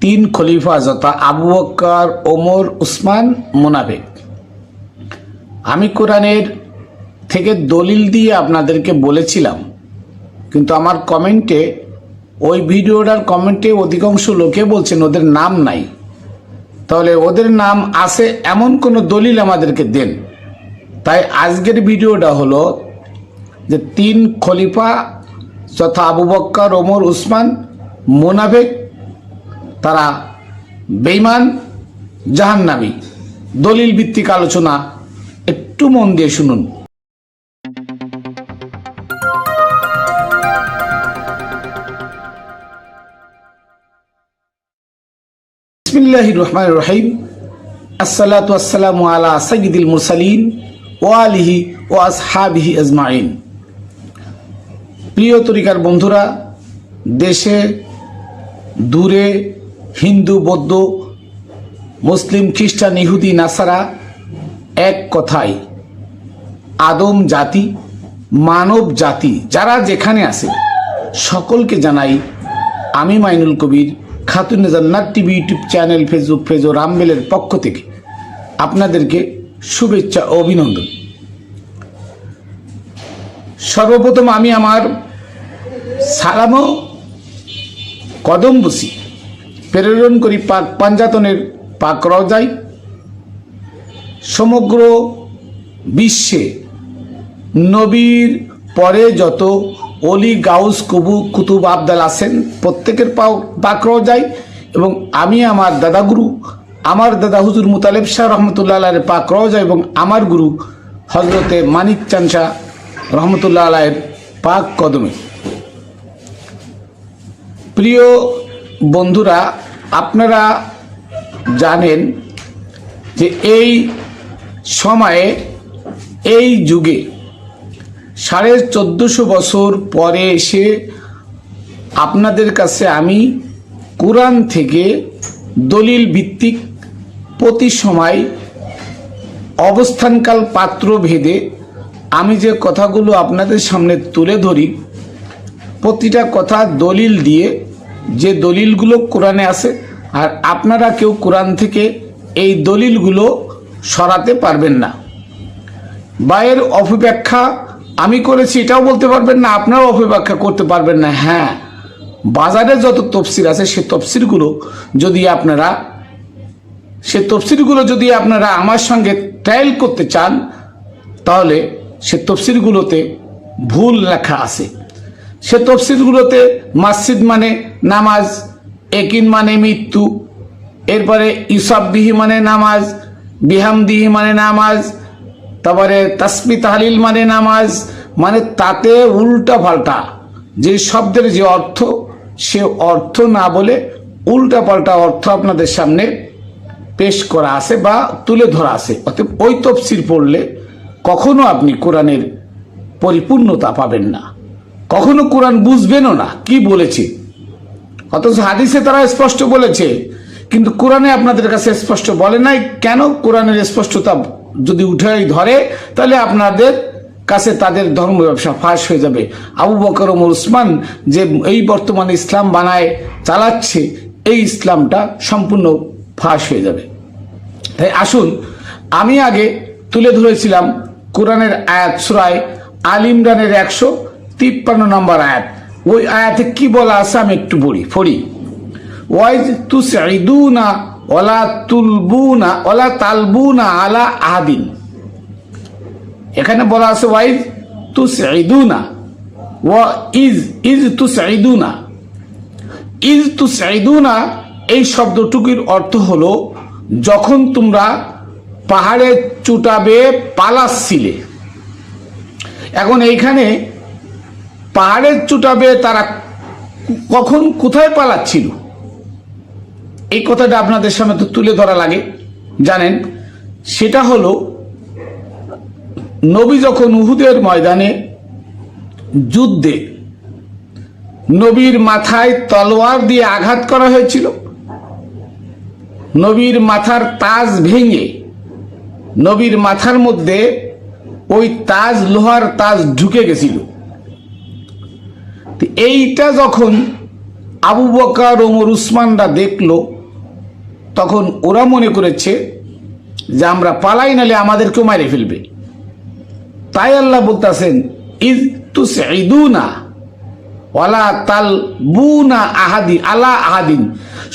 তিন খলিফা যথা আবু বকর, ওমর, উসমান, মুনাফিক। আমি কোরআনের থেকে দলিল দিয়ে আপনাদেরকে বলেছিলাম, কিন্তু আমার কমেন্টে, ওই ভিডিওটার কমেন্টে অধিকাংশ লোকে বলছেন ওদের নাম নাই। তাহলে ওদের নাম আছে এমন কোনো দলিল আমাদেরকে দেন। তাই আজকের ভিডিওটা হলো যে তিন খলিফা যথা আবু বকর, ওমর, উসমান, মুনাফিক, তারা বেঈমান, জাহান্নামী। দলিল ভিত্তিক আলোচনা, একটু মন দিয়ে শুনুন। বিসমিল্লাহির রহমানির রহিম। আসসালাতু ওয়াসসালামু আলা সাইয়্যিদিল মুরসালিন ওয়া আলিহি ওয়া আসহাবিহি আজমাইন। প্রিয় তরিকার বন্ধুরা, দেশে দূরে হিন্দু, বৌদ্ধ, মুসলিম, খ্রিস্টান, ইহুদি, নাসারা এক কথায় আদম জাতি, মানব জাতি যারা যেখানে আছে সকলকে জানাই আমি Mainul Kabir, Khatune Jannat TV YouTube channel, Facebook page ও রামবেলের পক্ষ থেকে আপনাদেরকে শুভেচ্ছা ও অভিনন্দন। সর্বপ্রথম আমি আমার সালাম ও কদম বসি প্রেরণ করি পাক পাঞ্জাতনের পাক রওজায়। সমগ্র বিশ্বে নবীর পরে যত অলি, গাউস, কুতুব, আবদাল আছেন প্রত্যেকের পাক রওজায়, এবং আমি আমার দাদাগুরু, আমার দাদা হুজুর মুতালেব শাহ রহমতুল্লাহ আলাইয়ের পাক রওজা এবং আমার গুরু হজরতে মানিক চাঁদ শাহ রহমতুল্লাহ আলাইয়ের পাক কদমে। প্রিয় বন্ধুরা, আপনারা জানেন যে এই সময়ে, এই যুগে 1450 বছর পরে এসে আপনাদের কাছে আমি কোরআন থেকে দলিল ভিত্তিক প্রতি সময় অবস্থানকাল পাত্র ভেদে আমি যে কথাগুলো আপনাদের সামনে তুলে ধরি, প্রতিটা কথা দলিল দিয়ে, যে দলিলগুলো কোরআনে আছে, আর আপনারা কেউ কোরআন থেকে এই দলিলগুলো সরাতে পারবেন না। বা এর অপব্যাখ্যা আমি করেছি এটাও বলতে পারবেন না, আপনারাও অপব্যাখ্যা করতে পারবেন না। হ্যাঁ, বাজারে যত তফসির আছে সে তফসিরগুলো যদি আপনারা আমার সঙ্গে ট্রায়াল করতে চান, তাহলে সে তফসিরগুলোতে ভুল লেখা আছে। সে তফসিরগুলোতে মসজিদ মানে নামাজ, একিন মানে মৃত্যু, এরপরে ইসাববিহি মানে নামাজ, বিহামদিহি মানে নামাজ, তারপরে তাসবিহ তাহলিল মানে নামাজ, মানে তাতে উল্টা পাল্টা যে শব্দের যে অর্থ, সে অর্থ না বলে উল্টা পাল্টা অর্থ আপনাদের সামনে পেশ করা আছে বা তুলে ধরা আছে। অতএব ওই তফসির পড়লে কখনো আপনি কোরআনের পরিপূর্ণতা পাবেন না, কখনো কোরআন বুঝবেনও না কি বলেছে। অথচ হাদিসে তারা স্পষ্ট বলেছে, কিন্তু কোরআনে আপনাদের কাছে স্পষ্ট বলে নাই। কেন? কোরআনের স্পষ্টতা যদি উঠে ধরে, তাহলে আপনাদের কাছে তাদের ধর্ম ব্যবসা ফাঁস হয়ে যাবে। আবু বকর, ওমর, উসমান যে এই বর্তমানে ইসলাম বানায় চালাচ্ছে, এই ইসলামটা সম্পূর্ণ ফাঁস হয়ে যাবে। তাই আসুন, আমি আগে তুলে ধরেছিলাম কোরআনের আয়াত, সূরা আল ইমরানের 153 নম্বর আয়াত। ওই আয়াতে কি বলা আছে আমি একটু পড়ি। ওয়াইজ তুসঈদুনা ওয়ালা তুলবুনা ওয়ালা তালবুনা আলা আহাদিন। এখানে বলা আছে ওয়াইজ তুসঈদুনা ওয়া ইজ তুসঈদুনা। ইজ তুসঈদুনা এই শব্দটুকুর অর্থ হলো যখন তোমরা পাহাড়ে চুটাবে পালাচ্ছিলে। এখন এইখানে পাহাড়ের চুটাবে তারা কখন কোথায় পালাচ্ছিল, এই কথাটা আপনাদের সামনে তো তুলে ধরা লাগে। জানেন, সেটা হলো নবী যখন উহুদের ময়দানে যুদ্ধে নবীর মাথায় তলোয়ার দিয়ে আঘাত করা হয়েছিল, নবীর মাথার তাজ ভেঙে নবীর মাথার মধ্যে ওই তাজ, লোহার তাজ ঢুকে গেছিল। এইটা যখন আবু বকর ওমর উসমানরা দেখলো, তখন ওরা মনে করেছে যে আমরা পালাই, নালে আমাদেরকেও মারে ফেলবে। তাই আল্লাহ বলতেছেন, ইজ তুসঈদুনা ওয়ালা তালবুনা আহাদি আলা আহাদিন,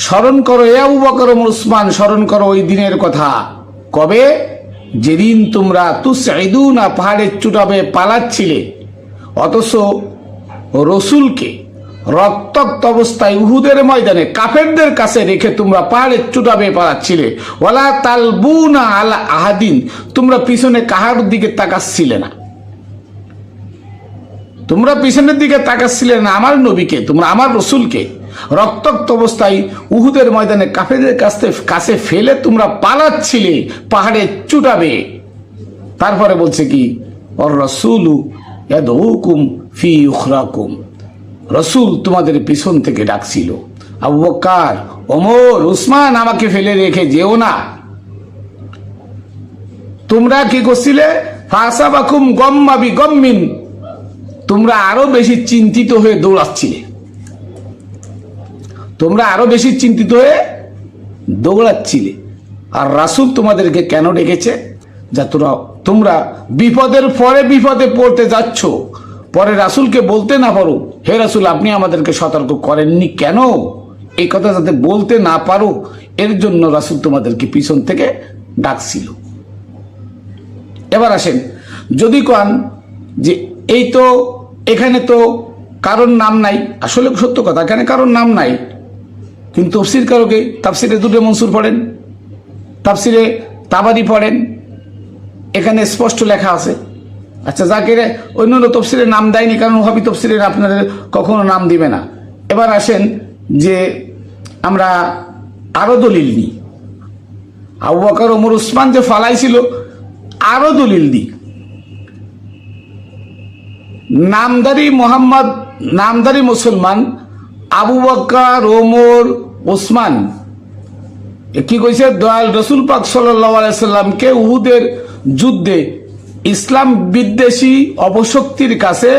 স্মরণ করো এ আবু বকর ওমর উসমান, স্মরণ করো ওই দিনের কথা। কবে? যেদিন তোমরা তুসঈদুনা, পাহাড়ের চূড়াবে পালাচ্ছিলে, অথচ রসুলকে রক্তাক্ত অবস্থায় উহুদের ময়দানে কাফেরদের কাছে রেখে তোমরা পাহাড়ের চূড়াবে পালাচ্ছিলে। ওয়ালা তালবুনা আলা আহাদিন, তোমরা পিছনে কাহার দিকে তাকাচ্ছিলে না, তোমরা পিছনের দিকে তাকাচ্ছিলে না আমার নবীকে, তোমরা আমার রসুলকে রক্তাক্ত অবস্থায় উহুদের ময়দানে কাফেরদের কাছে ফেলে তোমরা পালাচ্ছিলে পাহাড়ে চুটাবে। তারপরে বলছে কি, ওর রসুলু ইয়াদউকুম ফি উখরাকুম, রসুল তোমাদের পিছন থেকে ডাকছিল, আবু বকর ওমর উসমান আমাকে ফেলে রেখে যেও না। তোমরা কি করছিলে? ফাসাবাকুম গম্মা বিগম্মিন, তোমরা আরো বেশি চিন্তিত হয়ে দৌড়াচ্ছিলে, তোমরা আরো বেশি চিন্তিত হয়ে দৌড়াচ্ছিলে। আর রাসূল তোমাদেরকে কেন ডেকেছে? যা তোমরা বিপদের পরে বিপদে পড়তে যাচ্ছ, পরে রাসূলকে বলতে না পারো, হে রাসূল আপনি আমাদেরকে সতর্ক করেননি কেন, এই কথা যাতে বলতে না পারো, এর জন্য রাসূল তোমাদেরকে পিছন থেকে ডাকছিল। এবার আসেন, যদি কন যে এই তো এখানে তো কারোর নাম নাই, আসলে সত্য কথা, এখানে কারোর নাম নাই, কিন্তু তফসির কারকে তাফসিরে দুররে মনসুর পড়েন, তাফসিরে তাবারি পড়েন, এখানে স্পষ্ট লেখা আছে। আচ্ছা, যাকে অন্য তফসিরে নাম দেয়নি, কারণ ওহাবি তফসিরে আপনাদের কখনো নাম দিবে না। এবার আসেন যে আমরা আরো দলিল নিই, আবু বকর ওমর উসমান যে ফালাইছিল, আরো দলিল দিই। নামদারি মুসলমান আবু বকর ওমর ওসমান কি কইছে? দয়াল রসুল পাক সাল্লাল্লাহু আলাইহি সাল্লামকে উহুদের যুদ্ধে ইসলাম বিদ্বেষী অপশক্তির কাছে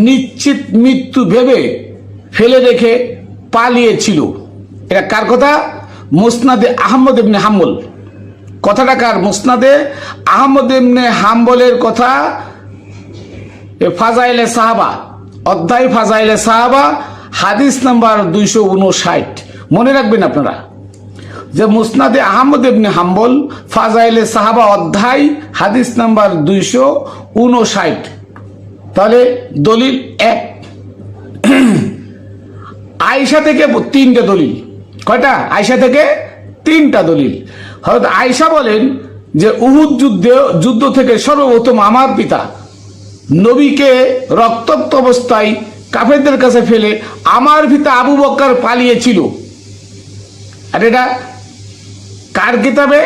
নিশ্চিত মৃত্যু ভেবে ফেলে রেখে পালিয়েছিল। এটা কার কথা? মুসনাদে আহমদ ইবনে হাম্বল। কথাটা কার? মুসনাদে আহমদ ইবনে হাম্বলের কথা। ফাজাইলে সাহাবা, অধ্যায় ফাজাইলে সাহাবা, হাদিস নাম্বার 259। মনে রাখবেন আপনারা যে মুসনাদে আহমদ ইবনে হাম্বল, ফাজাইলে সাহাবা অধ্যায়, হাদিস নাম্বার 259। তাহলে দলিল এক, আয়েশা থেকে 3টে দলিল। কয়টা? আয়েশা থেকে 3টা দলিল। হযরত আয়েশা বলেন যে উহুদ যুদ্ধ থেকে সর্বপ্রথম আমার পিতা নবীকে রক্তাক্ত অবস্থায় কাফেরদের কাছে ফেলে আমার পিতা আবু বকর পালিয়েছিল। আর এটা কার কিতাবে?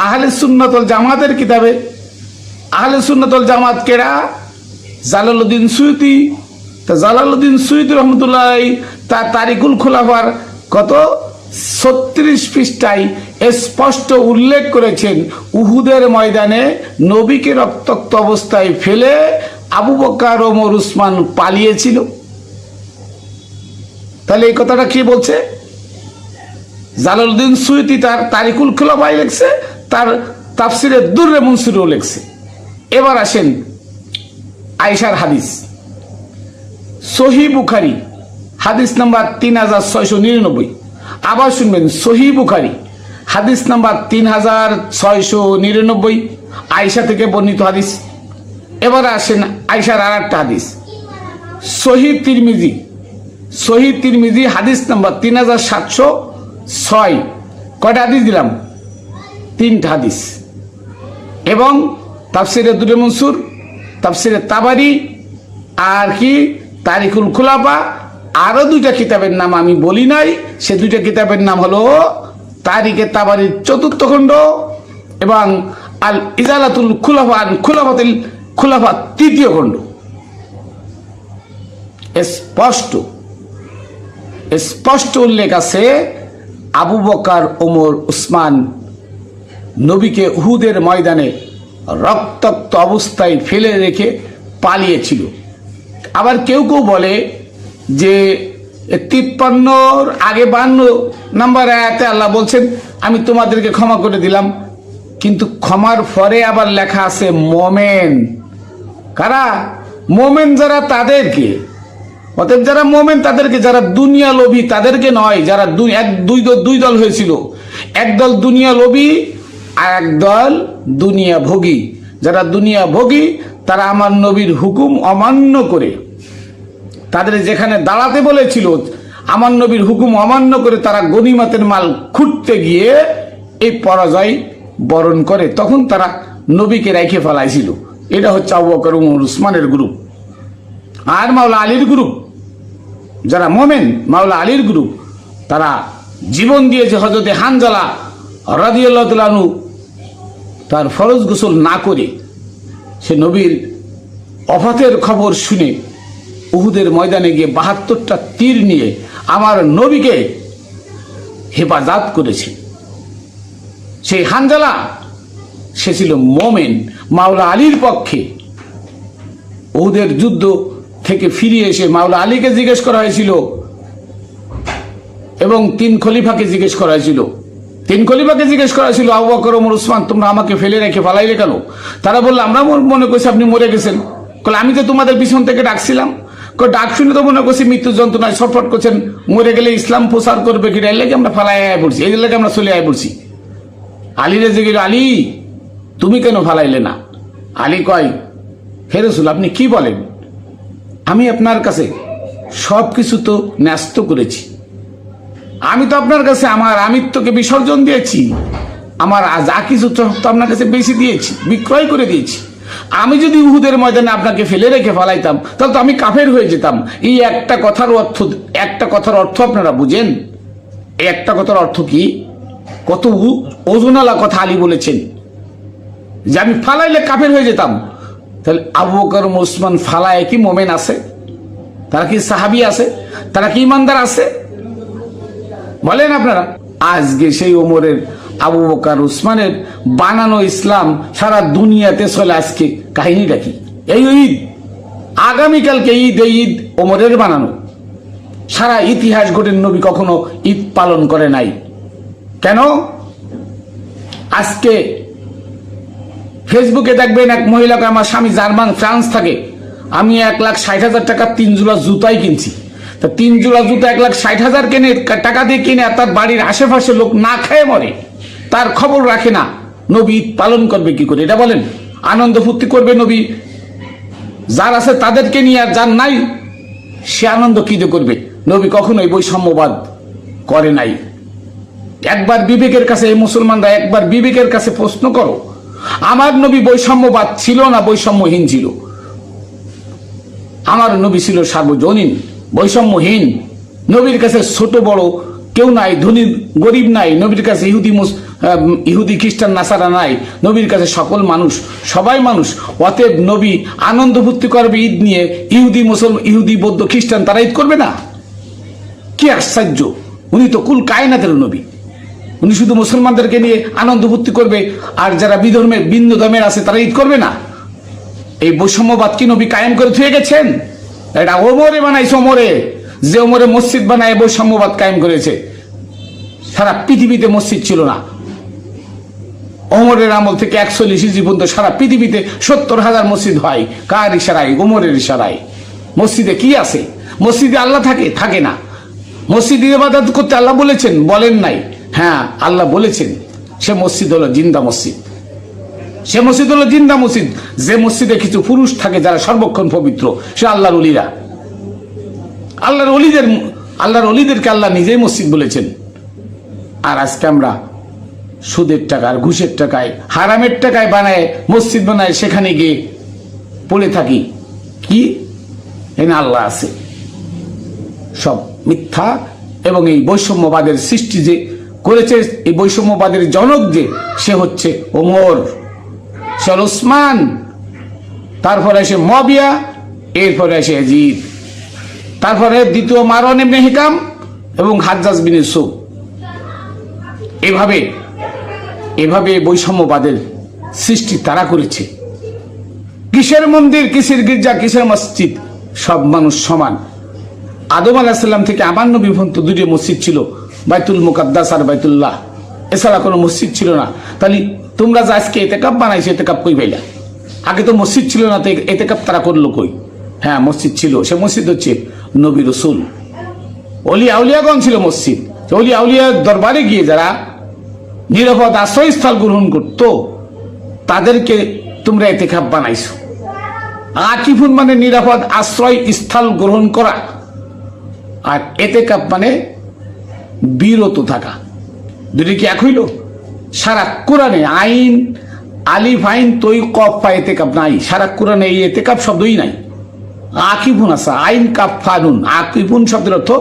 আহলে সুন্নাত ওয়াল জামাতের কিতাবে। আহলে সুন্নাত ওয়াল জামাত কেরা? Jalaluddin Suyuti. তা জালালউদ্দিন সুয়ুতি রহমতুল্লাহ তার তারিকুল খুলাফার কত 36 পৃষ্ঠায় স্পষ্ট উল্লেখ করেছেন, উহুদের ময়দানে নবীকে রক্তাক্ত অবস্থায় ফেলে আবু বকর ওমর উসমান পালিয়েছিল। তাহলে এই কথাটা কি বলছে? জালালউদ্দিন সুয়ুতি তার তারিকুল খুলাফায় লিখছে, তার তাফসিরে দুররে মনসুরেও লিখছে। এবার আসেন আয়েশার হাদিস, সহিহ বুখারী হাদিস নাম্বার 3699। আবার শুনবেন, সহিহ বুখারী হাদিস নাম্বার 3699, আয়েশা থেকে বর্ণিত হাদিস। এবার আসেন আয়েশার আর একটা হাদিস, সহিহ তিরমিজি হাদিস নাম্বার 3706। কয়টা হাদিস দিলাম? 3টা হাদিস। এবং তাফসিরে দুররে মনসুর, তাফসিরে তাবারি, আর কি তারিকুল খুলাফা। আরো 2টা কিতাবের নাম আমি বলি নাই, সে 2টা কিতাবের নাম হলো তারিকে তাবারির 4th খণ্ড এবং আল ইজালাতুল খুলাফা আন খুলাফাতিল খুলাফা 3য় খণ্ড। স্পষ্ট উল্লেখ আছে আবু বকর ওমর উসমান নবীকে উহুদের ময়দানে রক্তাক্ত অবস্থায় ফেলে রেখে পালিয়েছিল। আবার কেউ কেউ বলে যে 53 আগে 52 নম্বর আয়াতে আল্লাহ বলছেন আমি তোমাদেরকে ক্ষমা করে দিলাম, কিন্তু ক্ষমার পরে আবার লেখা আছে মোমেন। কারা মোমেন? যারা তাদেরকে, অতএব যারা মোমেন তাদেরকে, যারা দুনিয়া লোভী তাদেরকে নয়, যারা দুই দল হয়েছিল, একদল দুনিয়া লোভী আর একদল দুনিয়া ভোগী। যারা দুনিয়া ভোগী তারা আমার নবীর হুকুম অমান্য করে, তাদের যেখানে দাঁড়াতে বলেছিল আমার নবীর হুকুম অমান্য করে তারা গনিমতের মাল খুঁটতে গিয়ে এই পরাজয় বরণ করে, তখন তারা নবীকে রেখে ফেলাইছিল। এটা হচ্ছে আবু বকর ওমর উসমানের গ্রুপ। আর মাওলা আলীর গ্রুপ, যারা মোমেন মাওলা আলীর গ্রুপ, তারা জীবন দিয়েছে। হযরতে হানজালা রাদিয়াল্লাহু তাআলা আনহু তার ফরজ গোসল না করে সে নবীর ওফাতের খবর শুনে উহুদের ময়দানে গিয়ে 72টা তীর নিয়ে আমার নবীকে হেফাজত করেছে। সেই হানজালা সে ছিল মোমেন মাওলা আলীর পক্ষে। উহুদের যুদ্ধ থেকে ফিরে এসে মাওলা আলীকে জিজ্ঞেস করা হয়েছিল এবং 3 খলিফাকে জিজ্ঞেস করা হয়েছিল। 3 খলিফাকে জিজ্ঞেস করা হয়েছিল আবু বকর ওমর উসমান তোমরা আমাকে ফেলে রেখে পালাইলে কেন? তারা বললো আমরা মনে করছি আপনি মরে গেছেন। বলে আমি তো তোমাদের পিছন থেকে ডাকছিলাম। ডাক শুনে তো মনে করছি মৃত্যুর যন্ত্রণায় ছটফট করছেন, মরে গেলে ইসলাম প্রচার করবে কিনা, এর লাগে আমরা ফালাই আয় পড়ছি, এই লাগে আমরা চলে আয় পড়ছি। আলীরে জিজ্ঞেস, আলী তুমি কেন ফালাইলে না? আলী কয়, হে রাসূল আপনি কি বলেন? আমি আপনার কাছে সব কিছু তো ন্যস্ত করেছি, আমি তো আপনার কাছে আমার আমিত্বকে বিসর্জন দিয়েছি, আমার যা কিছু তো আপনার কাছে বেশি দিয়েছি, বিক্রয় করে দিয়েছি। আমি যদি উহুদের ময়দানে আপনাকে ফেলে রেখে ফেলাইতাম তাহলে তো আমি কাফের হয়ে যেতাম। এই একটা কথার অর্থ আপনারা বুঝেন? এই একটা কথার অর্থ কি? কত ওজনালা কথা আলী বলেছেন যে আমি ফালাইলে কাফের হয়ে যেতাম। তাহলে আবু বকর ওসমান ফালায় কি মোমেন আছে? তারা কি সাহাবী আছে? তারা কি ইমানদার আছে? বলেন আপনারা। আজকে সেই ওমরের, আবু বকর উসমানের বানানো ইসলাম সারা দুনিয়াতে চলে। আজকে কাহিনীটা কি? এই ঈদ, আগামীকালকে ঈদ, এই ঈদ ওমরের বানানো। সারা ইতিহাস ঘটে নবী কখনো ঈদ পালন করে নাই। কেন? আজকে ফেসবুকে দেখবেন এক মহিলাকে, আমার স্বামী জার্মান ফ্রান্স থাকে, আমি 1,60,000 টাকা 3 জোড়া জুতাই কিনছি। তা 3 জোড়া জুতা 1,60,000 টাকা দিয়ে কিনে তার বাড়ির আশেপাশে লোক না খেয়ে মরে, তার খবর রাখে না। নবী ঈদ পালন করবে কি করে? এটা বলেন। আনন্দ ফুর্তি করবে নবী, যার আছে তাদেরকে নিয়ে, আর যার নাই সে আনন্দ কি দিয়ে করবে? নবী কখনোই বৈষম্যবাদ করে নাই। একবার বিবেকের কাছে, এই মুসলমানরা একবার বিবেকের কাছে প্রশ্ন করো, আমার নবী বৈষম্যবাদ ছিল না বৈষম্যহীন ছিল? আমার নবী ছিল সার্বজনীন, বৈষম্যহীন। নবীর কাছে ছোট বড় কেউ নাই, ধনী গরিব নাই। নবীর কাছে ইহুদি খ্রিস্টান নাসারা নাই। নবীর কাছে সকল মানুষ, সবাই মানুষ। অতএব নবী আনন্দ ফুর্তি করবে ঈদ নিয়ে, ইহুদি বৌদ্ধ খ্রিস্টান তারা ঈদ করবে না? কি আশ্চর্য! উনি তো কুল কায়নাতের নবী। উনি শুধু মুসলমানদেরকে নিয়ে আনন্দ ফুর্তি করবে, আর যারা ভিন্ন ধর্মের আছে তারা ঈদ করবে না? এই বৈষম্যবাদ কি নবী কায়েম করে থুয়ে গেছেন? এটা ওমরে বানাইছে। ওমরে, যে ওমরে মসজিদ বানায় বৈষম্যবাদ কায়েম করেছে। সারা পৃথিবীতে মসজিদ ছিল না। ওমরের আমল থেকে 41 হিজরি পর্যন্ত সারা পৃথিবীতে 70,000 মসজিদ হয়। কার ইশারায়? ওমরের ইশারায়। মসজিদে কি আছে? মসজিদে আল্লাহ থাকে না। মসজিদে ইবাদত করতে আল্লাহ বলেছেন? বলেন নাই। হ্যাঁ, আল্লাহ বলেছেন। সে মসজিদ হলো জিন্দা মসজিদ। সে মসজিদ হলো জিন্দা মসজিদ। যে মসজিদে কিছু পুরুষ থাকে যারা সর্বক্ষণ পবিত্র, সে আল্লাহর ওলিরা। আল্লাহর ওলিদেরকে আল্লাহ নিজেই মসজিদ বলেছেন। আর আজকে আমরা সুদের টাকা আর ঘুষের টাকায়, হারামের টাকায় বানায় মসজিদ বানায়, সেখানে গিয়ে পড়ে থাকি। কি এখানে আল্লাহ আছে? সব মিথ্যা। এবং এই বৈষম্যবাদের সৃষ্টি যে করেছে, এই বৈষম্যবাদের জনক যে, সে হচ্ছে ওমর, সে উসমান, তারপরে আসে মুয়াবিয়া, এরপরে আসে ইয়াজিদ, তারপরে দ্বিতীয় মারওয়ান ইবনে হিকাম এবং হাজ্জাজ বিন ইউসুফ। এভাবে বৈষম্যবাদের সৃষ্টি তারা করেছে। কিসের মন্দির, কিসের গির্জা, কিসের মসজিদ? সব মানুষ সমান। আদম আলাইহিস সালাম থেকে আমার নবী পর্যন্ত দুটো মসজিদ ছিল, বাইতুল মুকাদ্দাস আর বাইতুল্লাহ, এছাড়া কোনো মসজিদ ছিল না। তাহলে তোমরা যে আজকে এতেকাপ বানাইছো, এতেকাপ কই পাইলা? আগে তো মসজিদ ছিল না, তো এতেকাপ তারা করলো কই? হ্যাঁ, মসজিদ ছিল। সে মসজিদ হচ্ছে নবী রসুল, অলিয়া আউলিয়াগণ ছিল মসজিদ। অলিয়া আউলিয়ার দরবারে গিয়ে যারা নিরাপদ আশ্রয়স্থল গ্রহণ করতো, তাদেরকে তোমরা এতেকাপ বানাইছো। আকিফুন মানে নিরাপদ আশ্রয় স্থল গ্রহণ করা, আর এতেকাপ মানে বিরত থাকা। দুটি কি এক হইল? সারা কোরআনে আইন আলিফ আইন তৈ কফ পা এতেকাপ নাই, সারা কোরআনে এই এতেকাপ শব্দই নাই। আকিফুন আসা আইন কাপ ফানুন, আকিফুন শব্দের অর্থ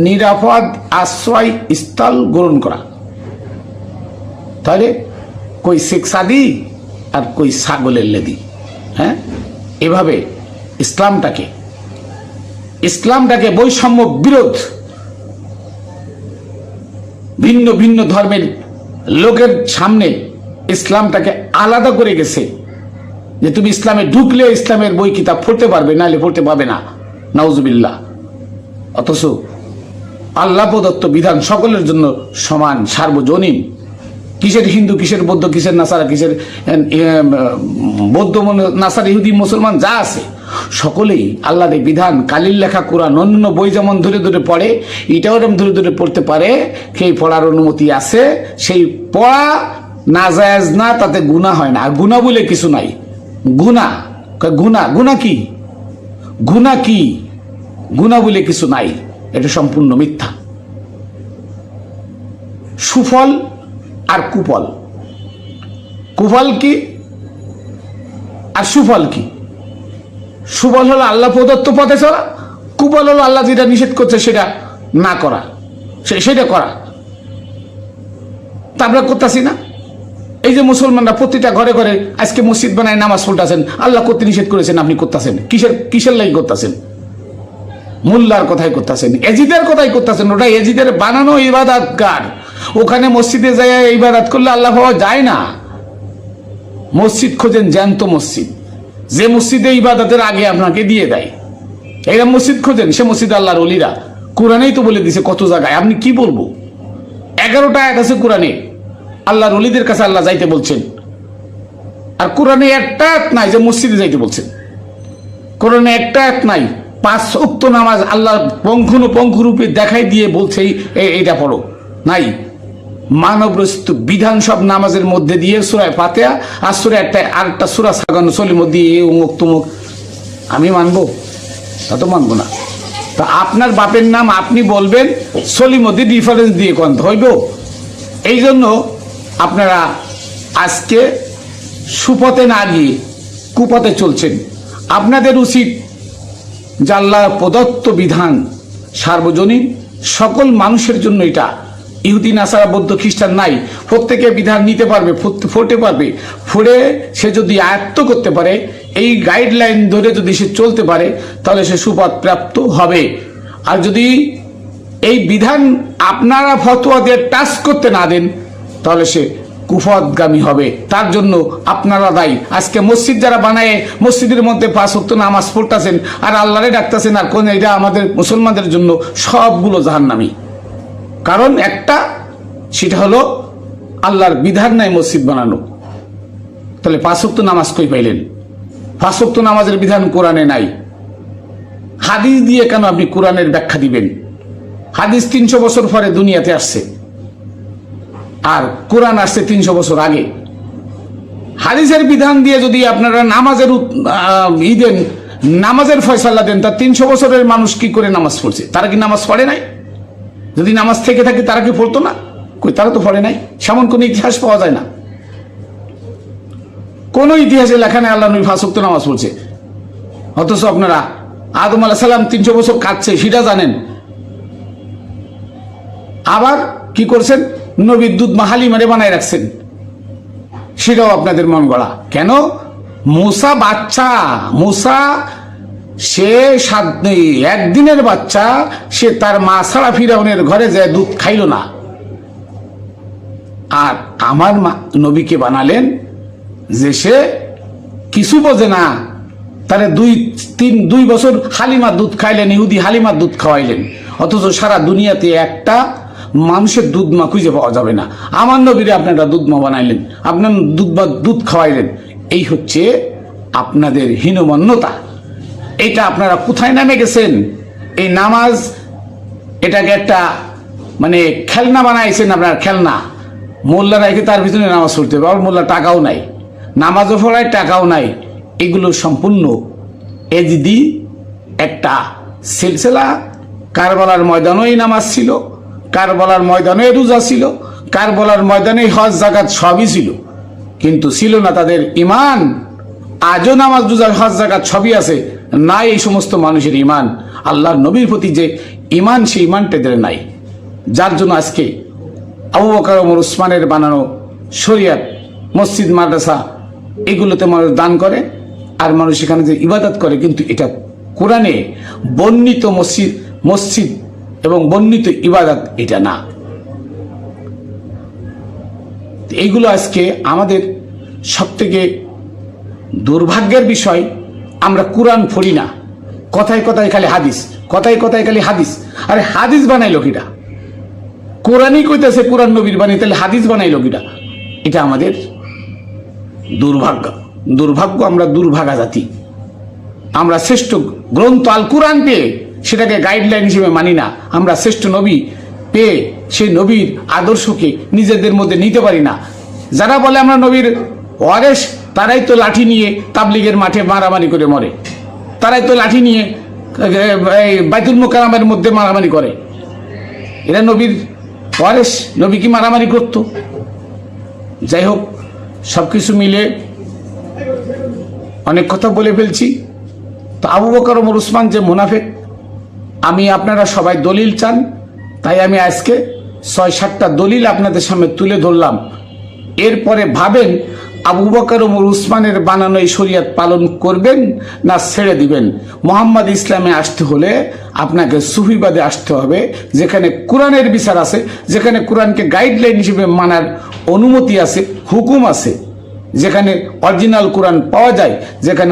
নিরাপদ আশ্রয় স্থল গ্রহণ করা। তাহলে কই শেখ সাদি আর কই ছাগলের লেদি। হ্যাঁ, এভাবে ইসলামটাকে বৈষম্য বিরোধ, ভিন্ন ভিন্ন ধর্মের লোকের সামনে ইসলামটাকে আলাদা করে গেছে, যে তুমি ইসলামে ঢুকলে ইসলামের বই কিতাব পড়তে পারবে, নাহলে পড়তে পারবে না। নাউজুবিল্লাহ। অথচ আল্লাহ প্রদত্ত বিধান সকলের জন্য সমান, সার্বজনীন। কিসের হিন্দু, কিসের বৌদ্ধ, কিসের নাসারা, কিসের বৌদ্ধ নাসার ইহুদি মুসলমান যা আছে সকলেই আল্লাহর বিধান, কালির লেখা কোরআন, অন্য বই যেমন ধরে ধরে পড়ে, এটাও এরকম ধরে ধরে পড়তে পারে। সেই পড়ার অনুমতি আছে, সেই পড়া নাজায়েজ না, তাতে গুনাহ হয় না। আর গুনাহ বলে কিছু নাই। গুনাহ কি? গুনাহ বলে কিছু নাই, এটা সম্পূর্ণ মিথ্যা। সুফল আর কুফল, কুফল কি আর সুফল কি? সুফল হলো আল্লাহ প্রদত্ত পথে চলা, কুফল হলো আল্লাহ যেটা নিষেধ করছে সেটা না করা, সেটা করা। তা আমরা করতেছি না। এই যে মুসলমানরা প্রতিটা ঘরে ঘরে আজকে মসজিদ বানায় নামাজ পড়তেছেন, আল্লাহ করতে নিষেধ করেছেন, আপনি করতেছেন কিসের লাগি করতেছেন? মোল্লার কথাই করতেছেন, এজিদের কথাই করতেছেন। ওটা এজিদের বানানো ইবাদত গার, ওখানে মসজিদে যায় ইবাদত করলে আল্লাহ পাওয়া যায় না। মসজিদ খোঁজেন জ্যান্ত মসজিদ, যে মসজিদে ইবাদতের আগে আপনাকে দিয়ে দেয়। এরা মসজিদ খোঁজেন, সে মসজিদ আল্লাহর ওলিরা। কোরআনেই তো বলে দিছে কত জায়গায়, আপনি কি বলবো? 11টা আয়াত আছে কোরআনে, আল্লাহর ওলিদের কাছে আল্লাহ যাইতে বলছেন। আর কোরআনে একটা আয়াত নাই যে মসজিদে যাইতে বলছেন। কোরআনে একটা আয়াত নাই 5 ওয়াক্ত নামাজ আল্লাহ পঙ্খু রূপে দেখাই দিয়ে বলছে এইটা পড়ো, নাই। মানব রচিত বিধান সব নামাজের মধ্যে দিয়ে সূরা ফাতিহা আর সূরা আরেকটা সূরা সাগানো চলির মধ্যে অমুক তমুক। আমি মানবো? তা তো মানবো না। তা আপনার বাপের নাম আপনি বলবেন, চলির মধ্যে ডিফারেন্স দিয়ে কন্ত হইব। এই জন্য আপনারা আজকে সুপথে না গিয়ে কুপথে চলছেন। আপনাদের উচিত যে আল্লাহর প্রদত্ত বিধান সার্বজনীন, সকল মানুষের জন্য। এটা ইহুদি, নাসারা, বৌদ্ধ, খ্রিস্টান নাই, প্রত্যেকে বিধান নিতে পারবে, পড়তে পারবে। পড়ে সে যদি আয়ত্ত করতে পারে, এই গাইডলাইন ধরে যদি সে চলতে পারে, তাহলে সে সুপথ প্রাপ্ত হবে। আর যদি এই বিধান আপনারা ফতোয়া দিয়ে টাচ করতে না দেন, তাহলে সে কুফতগামী হবে। তার জন্য আপনারা দায়ী। আজকে মসজিদ যারা বানায়, মসজিদের মধ্যে 5 ওয়াক্ত নামাজ পড়তেছেন আর আল্লাহরে ডাকতেছেন, আর কোন এটা আমাদের মুসলমানদের জন্য সবগুলো জাহান্নামী। কারণ একটা, সেটা হলো আল্লাহর বিধান নাই মসজিদ বানানো। তাহলে 5 ওয়াক্ত নামাজ কই পাইলেন? 5 ওয়াক্ত নামাজের বিধান কোরআনে নাই। হাদিস দিয়ে কেন আপনি কোরআনের ব্যাখ্যা দিবেন? হাদিস 300 বছর পরে দুনিয়াতে আসছে, আর কোরআন আসছে 300 বছর আগে। হাদিসের বিধান দিয়ে যদি আপনারা নামাজের দেন, নামাজের ফয়সালা দেন, তা 300 বছরের মানুষ কি করে নামাজ পড়ছে? তারা কি নামাজ পড়ে নাই? যদি নামাজ থেকে থাকে তারা কি পড়তো না? কই, তারা তো পড়ে নাই। সেমন কোন ইতিহাস পাওয়া যায় না। কোন ইতিহাসে লেখা নেই আল্লাহ নবী 5 ওয়াক্ত নামাজ পড়ছে। অথচ আপনারা আদম আলাইহিস সালাম 300 বছর কাটছে সেটা জানেন। আবার কি করছেন? নবীর দুধ মাহালি মারে বানায় রাখছেন, সেটাও আপনাদের মন গড়া। কেন? মুসা বাচ্চা, মুসা সে 1 দিনের বাচ্চা, সে তার মা ছাড়া ফিরাউনের ঘরে যায় দুধ খাইল না। আর আমার নবীকে বানালেন যে সে কিছু বোঝে না, তারে 2 বছর হালিমার দুধ খাইলেন, ইহুদি হালিমার দুধ খাওয়াইলেন, অথচ সারা দুনিয়াতে একটা মানুষের দুধ মা খুঁজে পাওয়া যাবে না। আমার নবীরে আপনারা দুধ মা বানাইলেন, আপনার দুধ খাওয়াইলেন। এই হচ্ছে আপনাদের হীনমন্যতা। এটা আপনারা কোথায় নেমে গেছেন? এই নামাজ এটাকে একটা মানে খেলনা বানাইছেন আপনার, খেলনা। মোল্লা রেখে তার ভিতরে নামাজ পড়তে হবে, আবার মোল্লা টাকাও নাই, নামাজও পড়ায় টাকাও নাই। এগুলো সম্পূর্ণ এজিদি একটা সিলসিলা। কারবালার ময়দানেই নামাজ ছিল, কারবালার ময়দানে রোজা ছিল, কারবালার ময়দানে হজ জাকাত সবই ছিল, কিন্তু ছিল না তাদের ঈমান। আজও নামাজ রোজা হজ জাকাত সবই আছে, নাই এই সমস্ত মানুষের ঈমান। আল্লাহর নবীর প্রতি যে ঈমান, সেই ঈমানটা এদের নাই। যার জন্য আজকে আবু বকর ওমর উসমানের বানানো শরিয়াত, মসজিদ, মাদ্রাসা এগুলোতে মানুষ দান করে আর মানুষ এখানে যে ইবাদত করে, কিন্তু এটা কোরআনে বর্ণিত মসজিদ এবং বর্ণিত ইবাদত এটা না। এইগুলো আজকে আমাদের সবথেকে দুর্ভাগ্যের বিষয়। আমরা কোরআন পড়ি না, কথায় কথায় খালি হাদিস, কথায় কথায় খালি হাদিস। আরে হাদিস বানাইলো কিটা? কোরআনই কইতেছে কোরআন নবীর বাণী, তাহলে হাদিস বানাইলো কিটা? এটা আমাদের দুর্ভাগ্য। আমরা দুর্ভাগা জাতি। আমরা শ্রেষ্ঠ গ্রন্থ আল কোরআন পেয়ে সেটাকে গাইডলাইন হিসেবে মানি না। আমরা শ্রেষ্ঠ নবী পেয়ে সেই নবীর আদর্শকে নিজেদের মধ্যে নিতে পারি না। যারা বলে আমরা নবীর ওয়ারেস, তারাই তো লাঠি নিয়ে তাবলিগের মাঠে মারামারি করে মরে, তারাই তো লাঠি নিয়ে বাইতুল মুকাররমের মধ্যে মারামারি করে। এরা নবীর ওয়ারেস? নবী কি মারামারি করত? যাই হোক, সবকিছু মিলে অনেক কথা বলে ফেলছি। তো আবু বকর ওমর উসমান যে মুনাফিক, আমি আপনারা সবাই দলিল চান, তাই আমি আজকে 6-7টা দলিল আপনাদের সামনে তুলে ধরলাম। এরপরে ভাবেন আবু বকর ওমর উসমানের বানানো এই শরিয়ত পালন করবেন না ছেড়ে দিবেন। মোহাম্মদ ইসলামে আসতে হলে আপনাকে সুফিবাদে আসতে হবে, যেখানে কোরআনের বিচার আছে, যেখানে কোরআনকে গাইডলাইন হিসেবে মানার অনুমতি আছে, হুকুম আছে, যেখানে অরিজিনাল কোরআন পাওয়া যায়, যেখানে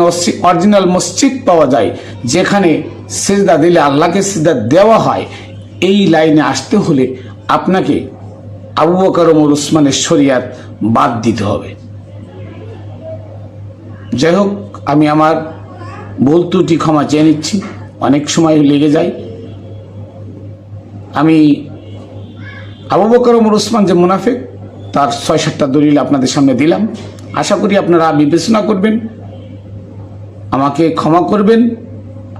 অরিজিনাল মসজিদ পাওয়া যায়, যেখানে সিজদা দিলে আল্লাহকে সিজদা দেওয়া হয়। এই লাইনে আসতে হলে আপনাকে আবু বকর ওমর উসমানের শরিয়ত বাদ দিতে হবে। যাই হোক, আমি আমার ভুল ত্রুটি ক্ষমা চেয়ে নিচ্ছি, অনেক সময় লেগে যায়। আমি আবু বকর ওমর উসমান যে মুনাফিক, তার 6-7টা দলিল আপনাদের সামনে দিলাম। আশা করি আপনারা বিবেচনা করবেন, আমাকে ক্ষমা করবেন।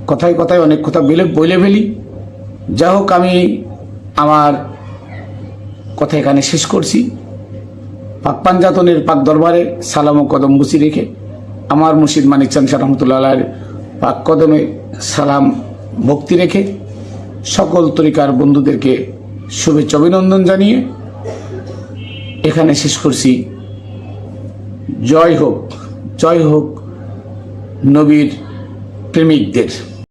কথায় কথায় অনেক কথা বলে ফেলি। যাই হোক, আমি আমার কথা এখানে শেষ করছি। পাক পাঞ্জাতনের পাক দরবারে সালাম ও কদম বুঝি রেখে, আমার মুর্শিদ মানিক চাঁদ শাহ রহমতুল্লাহ আলাইহির পাক কদমে সালাম ভক্তি রেখে, সকল তরিকার বন্ধুদেরকে শুভেচ্ছা অভিনন্দন জানিয়ে এখানে শেষ করছি। জয় হোক, জয় হোক নবীর প্রেমিকদের।